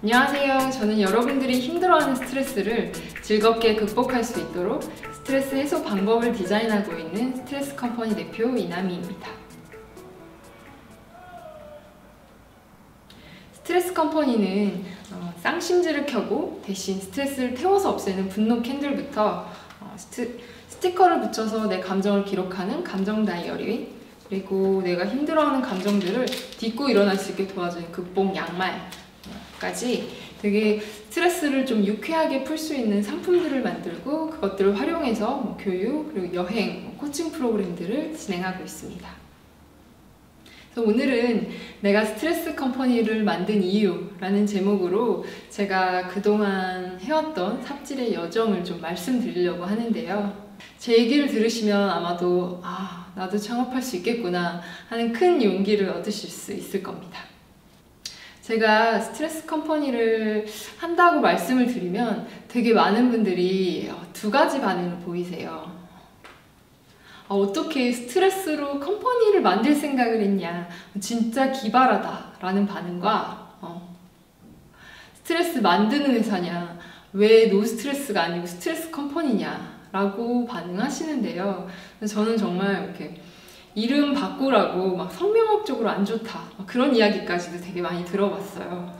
안녕하세요. 저는 여러분들이 힘들어하는 스트레스를 즐겁게 극복할 수 있도록 스트레스 해소 방법을 디자인하고 있는 스트레스 컴퍼니 대표 이나미입니다. 스트레스 컴퍼니는 쌍심지를 켜고 대신 스트레스를 태워서 없애는 분노 캔들부터 스티커를 붙여서 내 감정을 기록하는 감정 다이어리, 그리고 내가 힘들어하는 감정들을 딛고 일어날 수 있게 도와주는 극복 양말까지 되게 스트레스를 좀 유쾌하게 풀 수 있는 상품들을 만들고 그것들을 활용해서 교육, 그리고 여행, 코칭 프로그램들을 진행하고 있습니다. 그래서 오늘은 내가 스트레스 컴퍼니를 만든 이유라는 제목으로 제가 그동안 해왔던 삽질의 여정을 좀 말씀드리려고 하는데요. 제 얘기를 들으시면 아마도 나도 창업할 수 있겠구나 하는 큰 용기를 얻으실 수 있을 겁니다. 제가 스트레스 컴퍼니를 한다고 말씀을 드리면 되게 많은 분들이 두 가지 반응을 보이세요. 어떻게 스트레스로 컴퍼니를 만들 생각을 했냐, 진짜 기발하다 라는 반응과 스트레스 만드는 회사냐, 왜 노스트레스가 아니고 스트레스 컴퍼니냐 라고 반응하시는데요. 저는 정말 이렇게 이름 바꾸라고 막 성명학적으로 안 좋다 그런 이야기까지도 되게 많이 들어봤어요.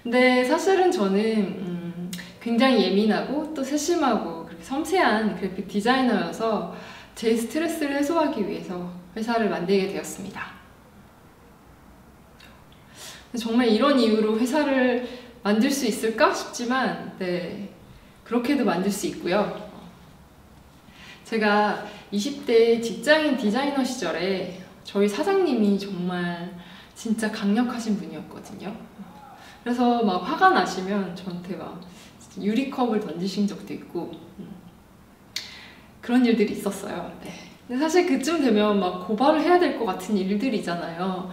근데 사실은 저는 굉장히 예민하고 또 세심하고 섬세한 그래픽 디자이너여서 제 스트레스를 해소하기 위해서 회사를 만들게 되었습니다. 정말 이런 이유로 회사를 만들 수 있을까 싶지만 그렇게도 만들 수 있고요. 제가 20대 직장인 디자이너 시절에 저희 사장님이 정말 진짜 강력하신 분이었거든요. 그래서 막 화가 나시면 저한테 막 유리컵을 던지신 적도 있고 그런 일들이 있었어요. 근데 사실 그쯤 되면 막 고발을 해야 될 것 같은 일들이잖아요.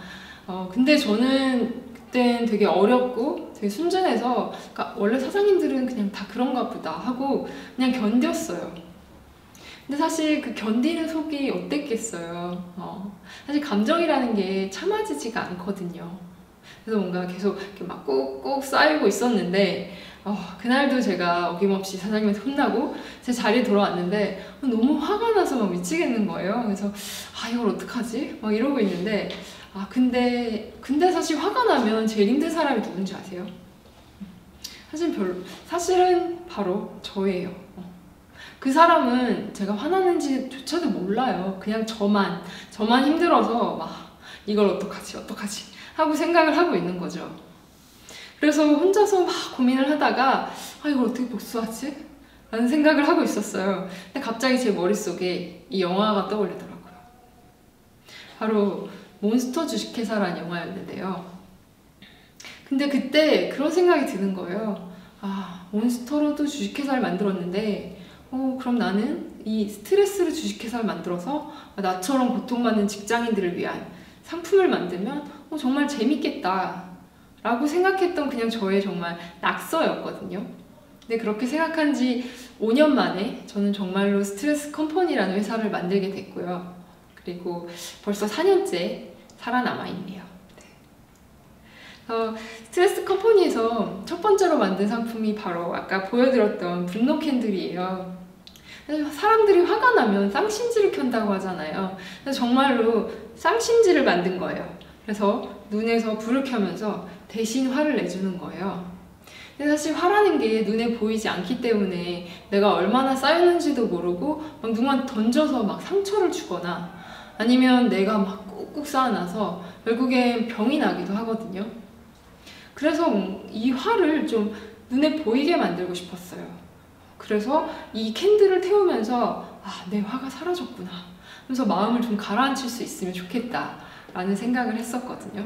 근데 저는 그땐 되게 어렵고 되게 순진해서 원래 사장님들은 그냥 다 그런가 보다 하고 그냥 견뎠어요. 근데 사실 그 견디는 속이 어땠겠어요. 사실 감정이라는 게 참아지지가 않거든요. 그래서 뭔가 계속 이렇게 막 꾹꾹 쌓이고 있었는데 그날도 제가 어김없이 사장님한테 혼나고 제 자리에 돌아왔는데 너무 화가 나서 막 미치겠는 거예요. 그래서 이걸 어떡하지? 막 이러고 있는데 근데 사실 화가 나면 제일 힘든 사람이 누군지 아세요? 사실은 바로 저예요. 그 사람은 제가 화나는지조차도 몰라요. 그냥 저만 힘들어서 막 이걸 어떡하지 하고 생각을 하고 있는 거죠. 그래서 혼자서 막 고민을 하다가 이걸 어떻게 복수하지? 라는 생각을 하고 있었어요. 근데 갑자기 제 머릿속에 이 영화가 떠올리더라고요. 바로 몬스터 주식회사라는 영화였는데요. 근데 그때 그런 생각이 드는 거예요. 몬스터로도 주식회사를 만들었는데 그럼 나는 이 스트레스로 주식회사를 만들어서 나처럼 고통받는 직장인들을 위한 상품을 만들면 정말 재밌겠다 라고 생각했던 그냥 저의 정말 낙서였거든요. 근데 그렇게 생각한 지 5년 만에 저는 정말로 스트레스 컴퍼니라는 회사를 만들게 됐고요. 그리고 벌써 4년째 살아남아 있네요. 스트레스 컴퍼니에서 첫 번째로 만든 상품이 바로 아까 보여드렸던 분노 캔들이에요. 사람들이 화가 나면 쌍심지를 켠다고 하잖아요. 그래서 정말로 쌍심지를 만든 거예요. 그래서 눈에서 불을 켜면서 대신 화를 내주는 거예요. 근데 사실 화라는 게 눈에 보이지 않기 때문에 내가 얼마나 쌓였는지도 모르고 막 누구한테 던져서 막 상처를 주거나 아니면 내가 막 꾹꾹 쌓아놔서 결국엔 병이 나기도 하거든요. 그래서 이 화를 좀 눈에 보이게 만들고 싶었어요. 그래서 이 캔들을 태우면서 내 화가 사라졌구나 하면서 마음을 좀 가라앉힐 수 있으면 좋겠다 라는 생각을 했었거든요.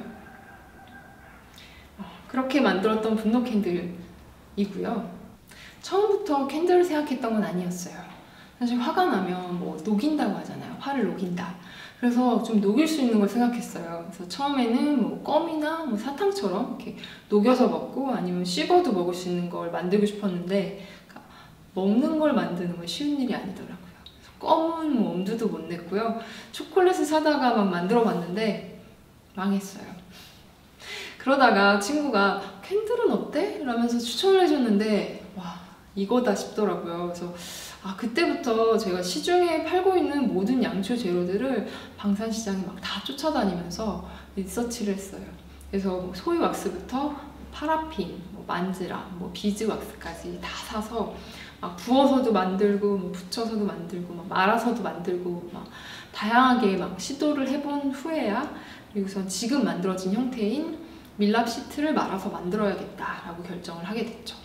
그렇게 만들었던 분노 캔들이고요. 처음부터 캔들을 생각했던 건 아니었어요. 사실 화가 나면 녹인다고 하잖아요. 화를 녹인다. 그래서 좀 녹일 수 있는 걸 생각했어요. 그래서 처음에는 껌이나 사탕처럼 이렇게 녹여서 먹고 아니면 씹어도 먹을 수 있는 걸 만들고 싶었는데 먹는 걸 만드는 건 쉬운 일이 아니더라고요. 껌은 엄두도 못 냈고요. 초콜릿을 사다가 막 만들어 봤는데 망했어요. 그러다가 친구가 캔들은 어때? 라면서 추천을 해줬는데 와 이거다 싶더라고요. 그래서 그때부터 제가 시중에 팔고 있는 모든 양초 재료들을 방산시장에 막 다 쫓아다니면서 리서치를 했어요. 그래서 소이 왁스부터 파라핀, 뭐 만즈라, 뭐 비즈 왁스까지 다 사서 막 부어서도 만들고, 뭐 붙여서도 만들고, 막 말아서도 만들고, 막 다양하게 막 시도를 해본 후에야 그리고선 지금 만들어진 형태인 밀랍 시트를 말아서 만들어야겠다라고 결정을 하게 됐죠.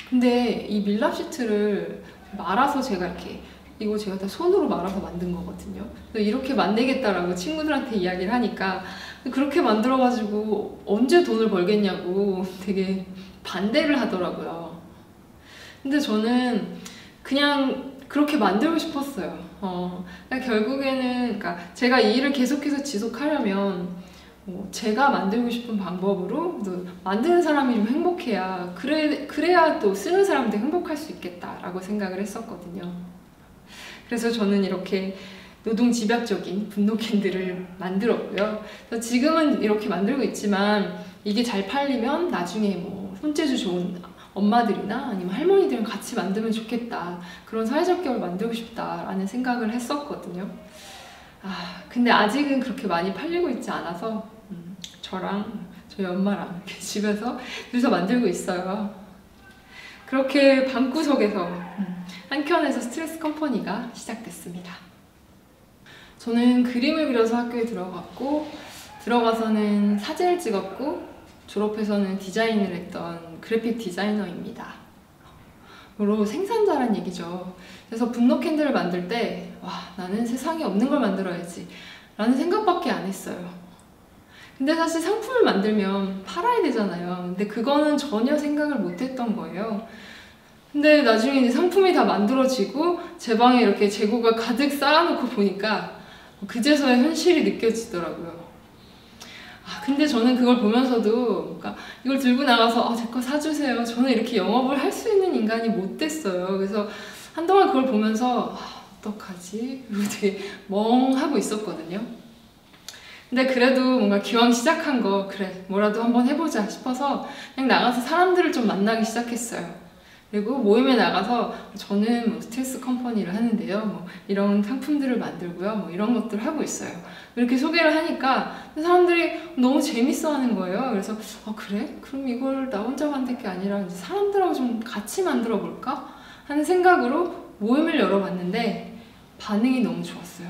근데 이 밀랍 시트를 말아서 제가 이거 제가 다 손으로 말아서 만든 거거든요. 이렇게 만들겠다라고 친구들한테 이야기를 하니까 그렇게 만들어가지고 언제 돈을 벌겠냐고 되게 반대를 하더라고요. 근데 저는 그냥 그렇게 만들고 싶었어요. 그러니까 결국에는 제가 이 일을 계속해서 지속하려면 제가 만들고 싶은 방법으로 만드는 사람이 좀 행복해야 그래야 또 쓰는 사람도 행복할 수 있겠다라고 생각을 했었거든요. 그래서 저는 이렇게 노동집약적인 분노 캔들을 만들었고요. 그래서 지금은 이렇게 만들고 있지만 이게 잘 팔리면 나중에 뭐 손재주 좋은 엄마들이나 아니면 할머니들이랑 같이 만들면 좋겠다. 그런 사회적 기업을 만들고 싶다라는 생각을 했었거든요. 근데 아직은 그렇게 많이 팔리고 있지 않아서 저랑 저희 엄마랑 이렇게 집에서 둘이서 만들고 있어요. 그렇게 방구석에서 한켠에서 스트레스 컴퍼니가 시작됐습니다. 저는 그림을 그려서 학교에 들어갔고 들어가서는 사진을 찍었고 졸업해서는 디자인을 했던 그래픽 디자이너입니다. 바로 생산자란 얘기죠. 그래서 분노 캔들을 만들 때 나는 세상에 없는 걸 만들어야지 라는 생각밖에 안 했어요. 근데 사실 상품을 만들면 팔아야 되잖아요. 근데 그거는 전혀 생각을 못 했던 거예요. 근데 나중에 이제 상품이 다 만들어지고 제 방에 이렇게 재고가 가득 쌓아놓고 보니까 그제서야 현실이 느껴지더라고요. 근데 저는 그걸 보면서도 이걸 들고 나가서 제 거 사주세요. 저는 이렇게 영업을 할 수 있는 인간이 못 됐어요. 그래서 한동안 그걸 보면서 어떡하지? 그리고 되게 멍하고 있었거든요. 근데 그래도 뭔가 기왕 시작한 거 그래 뭐라도 한번 해보자 싶어서 그냥 나가서 사람들을 좀 만나기 시작했어요. 그리고 모임에 나가서 저는 스트레스 컴퍼니를 하는데요. 뭐 이런 상품들을 만들고요. 뭐 이런 것들을 하고 있어요. 이렇게 소개를 하니까 사람들이 너무 재밌어 하는 거예요. 그래서 그래? 그럼 이걸 나 혼자 만들 게 아니라 이제 사람들하고 좀 같이 만들어 볼까? 하는 생각으로 모임을 열어봤는데 반응이 너무 좋았어요.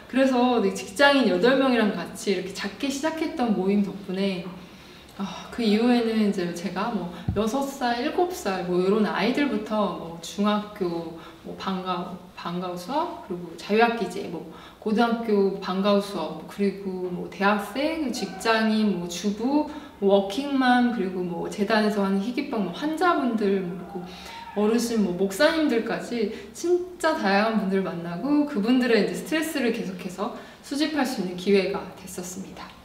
그래서 직장인 8명이랑 같이 이렇게 작게 시작했던 모임 덕분에 그 이후에는 이제 제가 6살, 7살 이런 아이들부터 중학교 방과후 수업, 그리고 자유학기제, 고등학교 방과후 수업, 그리고 대학생, 직장인, 주부, 워킹맘, 그리고 재단에서 하는 희귀병 환자분들, 그리고 어르신, 목사님들까지 진짜 다양한 분들을 만나고 그분들의 이제 스트레스를 계속해서 수집할 수 있는 기회가 됐었습니다.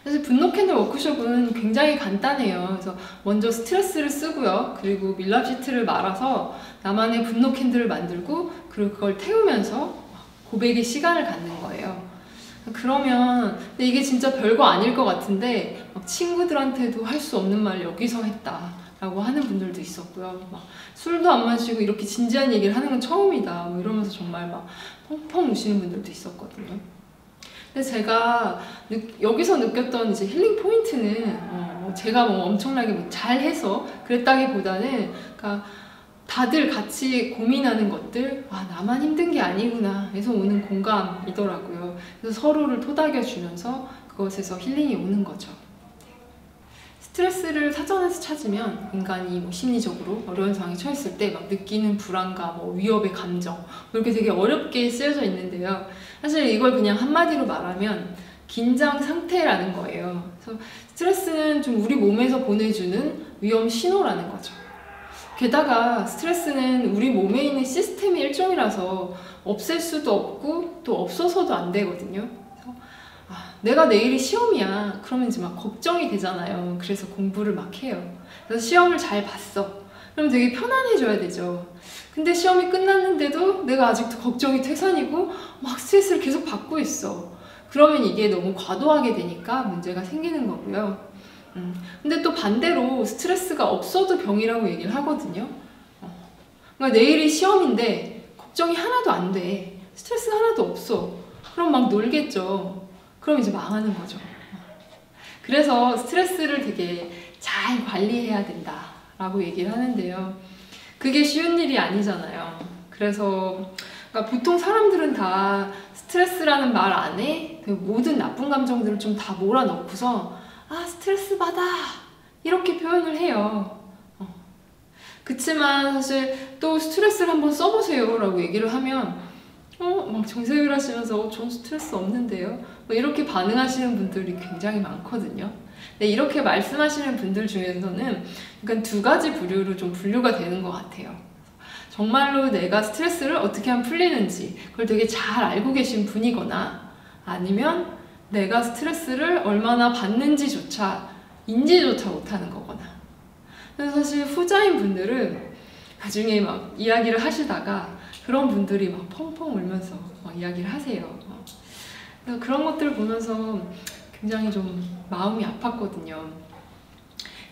사실 분노 캔들 워크숍은 굉장히 간단해요. 그래서 먼저 스트레스를 쓰고요. 그리고 밀랍 시트를 말아서 나만의 분노 캔들을 만들고 그리고 그걸 태우면서 고백의 시간을 갖는 거예요. 그러면 근데 이게 진짜 별거 아닐 것 같은데 친구들한테도 할 수 없는 말을 여기서 했다 라고 하는 분들도 있었고요. 술도 안 마시고 이렇게 진지한 얘기를 하는 건 처음이다 이러면서 정말 펑펑 우시는 분들도 있었거든요. 근데 제가 여기서 느꼈던 이제 힐링 포인트는 제가 엄청나게 잘해서 그랬다기보다는 다들 같이 고민하는 것들 나만 힘든 게 아니구나 해서 오는 공감이더라고요. 그래서 서로를 토닥여주면서 그것에서 힐링이 오는 거죠. 스트레스를 사전에서 찾으면 인간이 심리적으로 어려운 상황에 처했을 때 느끼는 불안감, 위협의 감정 이렇게 되게 어렵게 쓰여져 있는데요. 사실 이걸 그냥 한마디로 말하면 긴장 상태라는 거예요. 그래서 스트레스는 좀 우리 몸에서 보내주는 위험 신호라는 거죠. 게다가 스트레스는 우리 몸에 있는 시스템의 일종이라서 없앨 수도 없고 또 없어서도 안 되거든요. 내가 내일이 시험이야. 그러면 이제 걱정이 되잖아요. 그래서 공부를 해요. 그래서 시험을 잘 봤어. 그럼 되게 편안해져야 되죠. 근데 시험이 끝났는데도 내가 아직도 걱정이 태산이고 스트레스를 계속 받고 있어. 그러면 이게 너무 과도하게 되니까 문제가 생기는 거고요. 근데 또 반대로 스트레스가 없어도 병이라고 얘기를 하거든요. 그러니까 내일이 시험인데 걱정이 하나도 안 돼. 스트레스 하나도 없어. 그럼 막 놀겠죠. 그럼 이제 망하는 거죠. 그래서 스트레스를 되게 잘 관리해야 된다라고 얘기를 하는데요. 그게 쉬운 일이 아니잖아요. 그래서 그러니까 보통 사람들은 다 스트레스라는 말 안에 그 모든 나쁜 감정들을 좀 다 몰아넣고서 아 스트레스 받아 이렇게 표현을 해요. 그치만 사실 또 스트레스를 한번 써보세요 라고 얘기를 하면 막 정색을 하시면서 전 스트레스 없는데요 뭐 이렇게 반응하시는 분들이 굉장히 많거든요. 근데 이렇게 말씀하시는 분들 중에서는 약간 두 가지 부류로 좀 분류가 되는 것 같아요. 정말로 내가 스트레스를 어떻게 하면 풀리는지 그걸 되게 잘 알고 계신 분이거나 아니면 내가 스트레스를 얼마나 받는지조차 인지조차 못하는 거거나. 그래서 사실 후자인 분들은 나중에 막 이야기를 하시다가 그런 분들이 막 펑펑 울면서 막 이야기를 하세요. 그래서 그런 것들을 보면서 굉장히 좀 마음이 아팠거든요.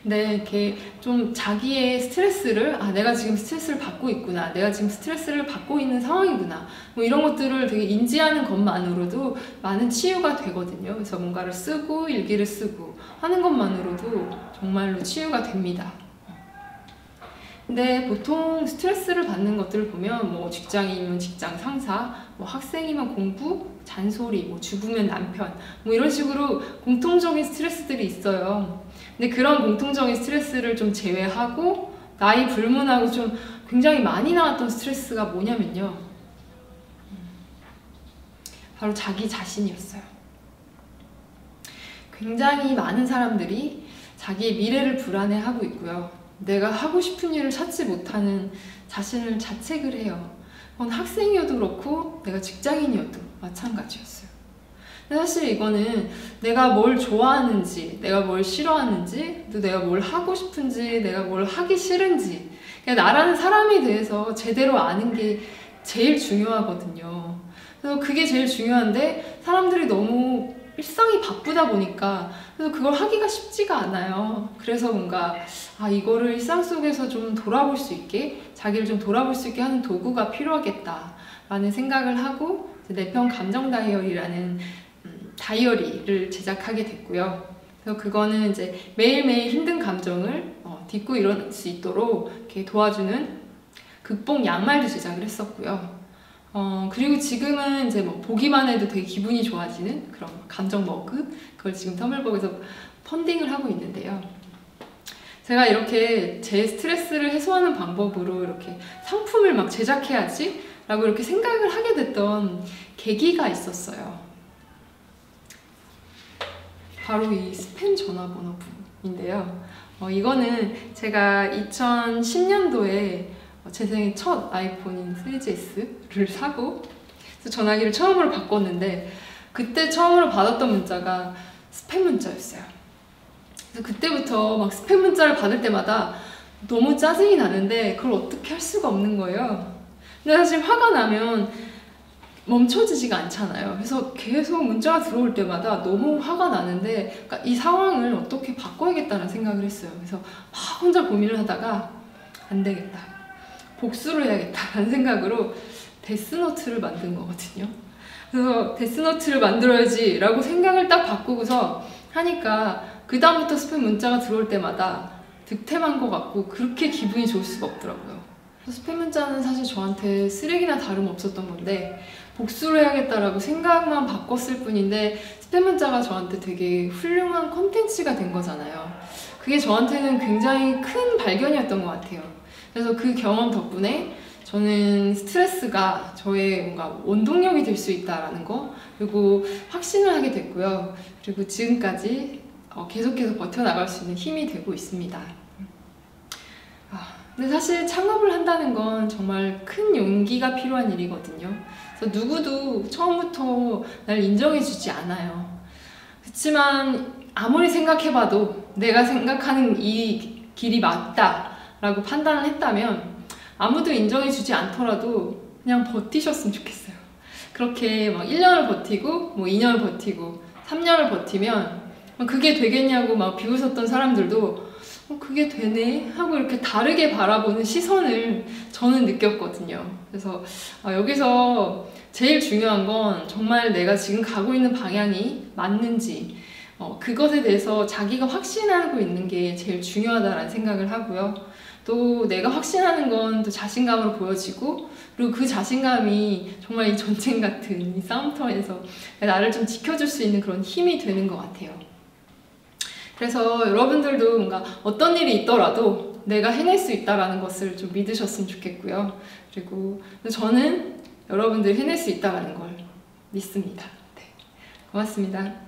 근데 이렇게 좀 자기의 스트레스를 내가 지금 스트레스를 받고 있구나, 내가 지금 스트레스를 받고 있는 상황이구나 뭐 이런 것들을 되게 인지하는 것만으로도 많은 치유가 되거든요. 그래서 뭔가를 쓰고 일기를 쓰고 하는 것만으로도 정말로 치유가 됩니다. 근데 보통 스트레스를 받는 것들을 보면 뭐 직장인이면 직장 상사, 뭐 학생이면 공부, 잔소리, 뭐 죽으면 남편 뭐 이런 식으로 공통적인 스트레스들이 있어요. 근데 그런 공통적인 스트레스를 좀 제외하고 나이 불문하고 좀 굉장히 많이 나왔던 스트레스가 뭐냐면요. 바로 자기 자신이었어요. 굉장히 많은 사람들이 자기의 미래를 불안해하고 있고요. 내가 하고 싶은 일을 찾지 못하는 자신을 자책을 해요. 그건 학생이어도 그렇고 내가 직장인이어도 마찬가지였어요. 근데 사실 이거는 내가 뭘 좋아하는지, 내가 뭘 싫어하는지, 또 내가 뭘 하고 싶은지, 내가 뭘 하기 싫은지 그냥 나라는 사람에 대해서 제대로 아는 게 제일 중요하거든요. 그래서 그게 제일 중요한데 사람들이 너무 일상이 바쁘다 보니까 그래서 그걸 하기가 쉽지가 않아요. 그래서 뭔가 이거를 일상 속에서 좀 돌아볼 수 있게, 자기를 좀 돌아볼 수 있게 하는 도구가 필요하겠다라는 생각을 하고 내 편 감정 다이어리라는 다이어리를 제작하게 됐고요. 그래서 그거는 이제 매일매일 힘든 감정을 딛고 일어날 수 있도록 이렇게 도와주는 극복 양말도 제작을 했었고요. 그리고 지금은 이제 뭐 보기만 해도 되게 기분이 좋아지는 그런 감정 머그, 그걸 지금 터블벅에서 펀딩을 하고 있는데요. 제가 이렇게 제 스트레스를 해소하는 방법으로 이렇게 상품을 막 제작해야지 라고 이렇게 생각을 하게 됐던 계기가 있었어요. 바로 이 스팸 전화번호부인데요. 이거는 제가 2010년도에 제 생애 첫 아이폰인 3GS를 사고 전화기를 처음으로 바꿨는데 그때 처음으로 받았던 문자가 스팸 문자였어요. 그래서 그때부터 막 스팸 문자를 받을 때마다 너무 짜증이 나는데 그걸 어떻게 할 수가 없는 거예요. 근데 사실 화가 나면 멈춰지지가 않잖아요. 그래서 계속 문자가 들어올 때마다 너무 화가 나는데 그러니까 이 상황을 어떻게 바꿔야겠다는 생각을 했어요. 그래서 막 혼자 고민을 하다가 안 되겠다, 복수를 해야겠다라는 생각으로 데스노트를 만든 거거든요. 그래서 데스노트를 만들어야지 라고 생각을 딱 바꾸고서 하니까 그 다음부터 스팸 문자가 들어올 때마다 득템한 것 같고 그렇게 기분이 좋을 수가 없더라고요. 스팸 문자는 사실 저한테 쓰레기나 다름없었던 건데 복수를 해야겠다라고 생각만 바꿨을 뿐인데 스팸 문자가 저한테 되게 훌륭한 콘텐츠가 된 거잖아요. 그게 저한테는 굉장히 큰 발견이었던 것 같아요. 그래서 그 경험 덕분에 저는 스트레스가 저의 뭔가 원동력이 될 수 있다라는 거, 그리고 확신을 하게 됐고요. 그리고 지금까지 계속해서 버텨나갈 수 있는 힘이 되고 있습니다. 근데 사실 창업을 한다는 건 정말 큰 용기가 필요한 일이거든요. 그래서 누구도 처음부터 날 인정해주지 않아요. 그렇지만 아무리 생각해봐도 내가 생각하는 이 길이 맞다라고 판단을 했다면 아무도 인정해주지 않더라도 그냥 버티셨으면 좋겠어요. 그렇게 막 1년을 버티고 뭐 2년을 버티고 3년을 버티면 그게 되겠냐고 막 비웃었던 사람들도 그게 되네 하고 이렇게 다르게 바라보는 시선을 저는 느꼈거든요. 그래서 여기서 제일 중요한 건 정말 내가 지금 가고 있는 방향이 맞는지 그것에 대해서 자기가 확신하고 있는 게 제일 중요하다라는 생각을 하고요. 또 내가 확신하는 건 또 자신감으로 보여지고, 그리고 그 자신감이 정말 이 전쟁 같은 이 싸움터에서 나를 좀 지켜줄 수 있는 그런 힘이 되는 것 같아요. 그래서 여러분들도 뭔가 어떤 일이 있더라도 내가 해낼 수 있다는 것을 좀 믿으셨으면 좋겠고요. 그리고 저는 여러분들이 해낼 수 있다는 걸 믿습니다. 네, 고맙습니다.